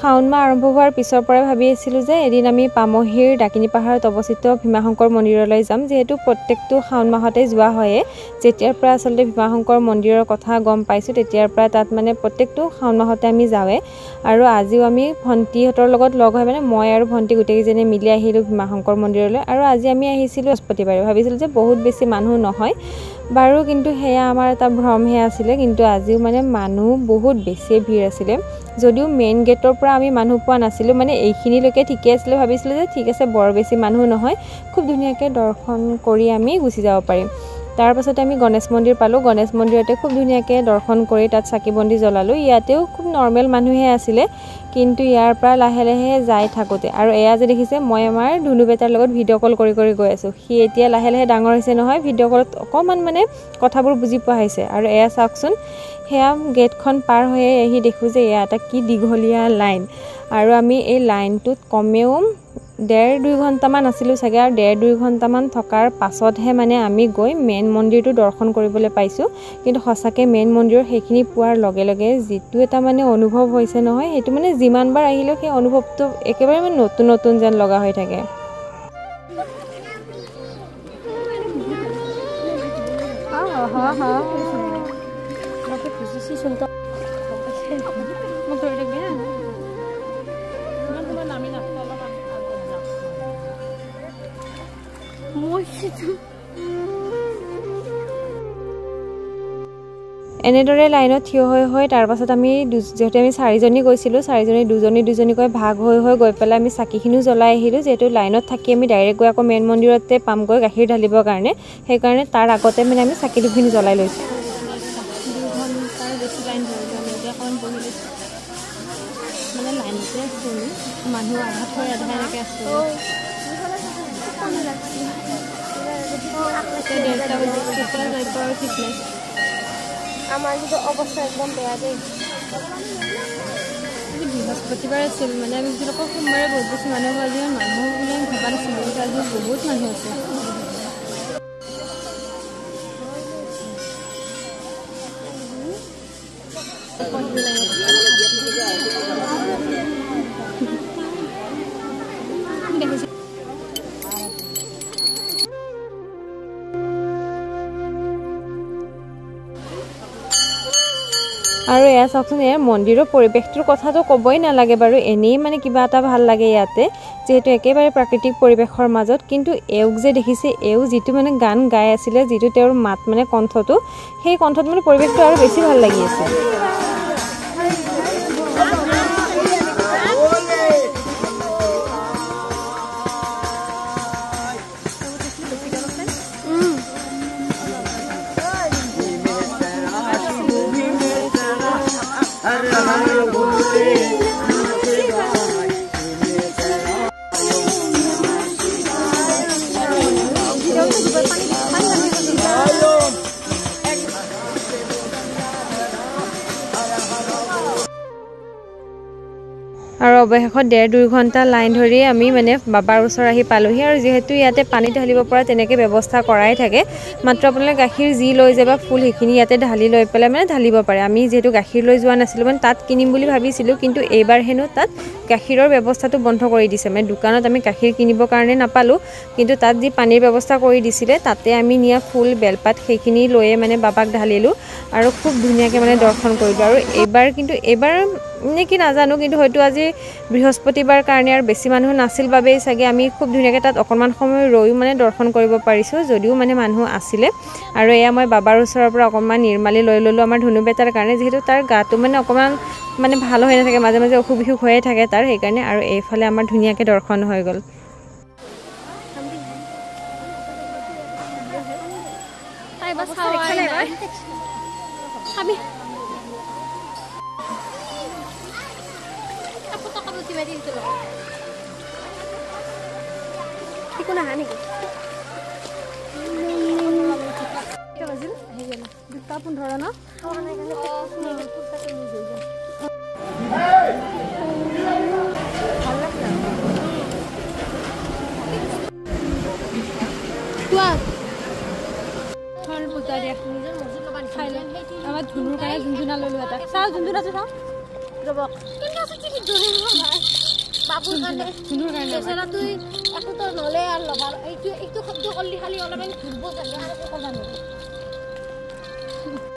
শাওন মাহ আৰম্ভ হোৱাৰ পিছৰ পৰাই ভাবি আছিলোঁ যে এদিন আমি পামহিৰ ডাকিনী পাহাৰত অৱস্থিত ভীমাশংকৰ মন্দিৰলৈ যাম যিহেতু প্ৰত্যেকটো শাওন মাহতে যোৱা হয়ে যেতিয়াৰ পৰা আচলতে ভীমাশংকৰ মন্দিৰৰ কথা গম পাইছোঁ তেতিয়াৰ পৰা তাত মানে প্ৰত্যেকটো শাওন মাহতে আমি যাওঁৱে আৰু আজিও আমি ভণ্টিহঁতৰ লগত লগ হৈ মানে মই আৰু ভণ্টি গোটেইকেইজনী মিলি আহিলোঁ ভীমাশংকৰ মন্দিৰলৈ আৰু আজি আমি আহিছিলোঁ বৃহস্পতিবাৰে ভাবিছিলোঁ যে বহুত বেছি মানুহ নহয় বাৰু কিন্তু সেয়া আমাৰ এটা ভ্ৰমহে আছিলে কিন্তু আজিও মানে মানুহ বহুত বেছি ভিৰ আছিলে যদিও মেইন গেটৰ পৰা আমি মানুহ পোৱা নাছিলোঁ মানে এইখিনিলৈকে ঠিকে আছিলে ভাবিছিলোঁ যে ঠিক আছে বৰ বেছি মানুহ নহয় খুব ধুনীয়াকৈ দৰ্শন কৰি আমি গুচি যাব পাৰিম তাৰ পাছতে আমি গণেশ মন্দিৰ পালোঁ গণেশ মন্দিৰতে খুব ধুনীয়াকৈ দৰ্শন কৰি তাত চাকি বন্তি জ্বলালোঁ ইয়াতেও খুব নৰ্মেল মানুহে আছিলে কিন্তু ইয়াৰ পৰা লাহে লাহে যাই থাকোঁতে আৰু এয়া যে দেখিছে মই আমাৰ ধুনু বেটাৰ লগত ভিডিঅ' কল কৰি গৈ আছোঁ সি এতিয়া লাহে লাহে ডাঙৰ হৈছে নহয় ভিডিঅ' কলত অকণমান মানে কথাবোৰ বুজি পোৱা হৈছে আৰু এয়া চাওকচোন সেয়া গেটখন পাৰ হৈয়ে আহি দেখোঁ যে এয়া এটা কি দীঘলীয়া লাইন আৰু আমি এই লাইনটোত কমেও 1.5-2 ঘণ্টামান আছিলোঁ চাগে আৰু 1.5-2 ঘণ্টামান থকাৰ পাছতহে মানে আমি গৈ মেইন মন্দিৰটো দৰ্শন কৰিবলৈ পাইছোঁ কিন্তু সঁচাকৈ মেইন মন্দিৰৰ সেইখিনি পোৱাৰ লগে লগে যিটো এটা মানে অনুভৱ হৈছে নহয় সেইটো মানে যিমানবাৰ আহিলেও সেই অনুভৱটো একেবাৰে মানে নতুন নতুন যেন লগা হৈ থাকে এনেদৰে লাইনত থিয় হৈ তাৰ পাছত আমি যেহেতু আমি 4জনী গৈছিলোঁ 4জনী দুজনীকৈ ভাগ হৈ গৈ পেলাই আমি চাকিখিনিও জ্বলাই আহিলোঁ যিহেতু লাইনত থাকি আমি ডাইৰেক্ট গৈ আকৌ মেইন মন্দিৰতে পামগৈ গাখীৰ ঢালিবৰ কাৰণে সেইকাৰণে তাৰ আগতে মানে আমি চাকি দুখিনি জ্বলাই লৈছোঁ মানুহ আধা থৈ আধা এনেকৈ আছে আমাৰ যিটো অৱস্থা একদম বেয়া দেই বৃহস্পতিবাৰ আছিল মানে আমি যিবিলাকৰ সোমবাৰে বহুত বেছি মানুহ হয় যে মানুহ বুলি আমি ভবা নাছিলোঁ কিন্তু আজি বহুত মানুহ আছে আৰু এয়া চাওকচোন ইয়াৰ মন্দিৰৰ পৰিৱেশটোৰ কথাটো ক'বই নালাগে বাৰু এনেই মানে কিবা এটা ভাল লাগে ইয়াতে যিহেতু একেবাৰে প্ৰাকৃতিক পৰিৱেশৰ মাজত কিন্তু এওঁক যে দেখিছে এওঁ যিটো মানে গান গাই আছিলে যিটো তেওঁৰ মাত মানে কণ্ঠটো সেই কণ্ঠত মানে পৰিৱেশটো আৰু বেছি ভাল লাগি আছে আৰু অৱশেষত 1.5-2 ঘণ্টা লাইন ধৰি আমি মানে বাবাৰ ওচৰ আহি পালোহি আৰু যিহেতু ইয়াতে পানী ঢালিব পৰা তেনেকৈ ব্যৱস্থা কৰাই থাকে মাত্ৰ আপোনালোকে গাখীৰ যি লৈ যাব ফুল সেইখিনি ইয়াতে ঢালি লৈ পেলাই মানে ঢালিব পাৰে আমি যিহেতু গাখীৰ লৈ যোৱা নাছিলোঁ মানে তাত কিনিম বুলি ভাবিছিলোঁ কিন্তু এইবাৰ হেনো তাত গাখীৰৰ ব্যৱস্থাটো বন্ধ কৰি দিছে মানে দোকানত আমি গাখীৰ কিনিবৰ কাৰণে নাপালোঁ কিন্তু তাত যি পানীৰ ব্যৱস্থা কৰি দিছিলে তাতে আমি নিয়া ফুল বেলপাত সেইখিনি লৈয়ে মানে বাবাক ঢালিলোঁ আৰু খুব ধুনীয়াকৈ মানে দৰ্শন কৰিলোঁ আৰু এইবাৰ নে কি নাজানো কিন্তু হয়তো আজি বৃহস্পতিবাৰ কাৰণে আৰু বেছি মানুহ নাছিল বাবেই চাগে আমি খুব ধুনীয়াকৈ তাত অকণমান সময় ৰৈও মানে দৰ্শন কৰিব পাৰিছোঁ যদিও মানে মানুহ আছিলে আৰু এয়া মই বাবাৰ ওচৰৰ পৰা অকণমান নিৰ্মালি লৈ ল'লোঁ আমাৰ ধুনু বেটাৰ কাৰণে যিহেতু তাৰ গাটো মানে অকণমান মানে ভাল হৈ নাথাকে মাজে মাজে অসুখ বিসুখ হৈয়ে থাকে তাৰ সেইকাৰণে আৰু এইফালে আমাৰ ধুনীয়াকৈ দৰ্শন হৈ গ'ল একো নাহা নেকি 2:15 ন আমাৰ ধুনুৰ কাৰণে ঝুনঝুনা লৈ লোৱা এটা চাওঁ ঝুনঝুনাটো চাওঁ ৰ'ব আছে কি ধৰে বাবুৰ কাৰণে শুনুৰ কাৰণে বেচাৰা তুই একো তো নলে আৰু লগাৰ এইটো শব্দ কৰলি খালি অলপমান ঘূৰিব জানে আৰু একো কৰিব নোৱাৰে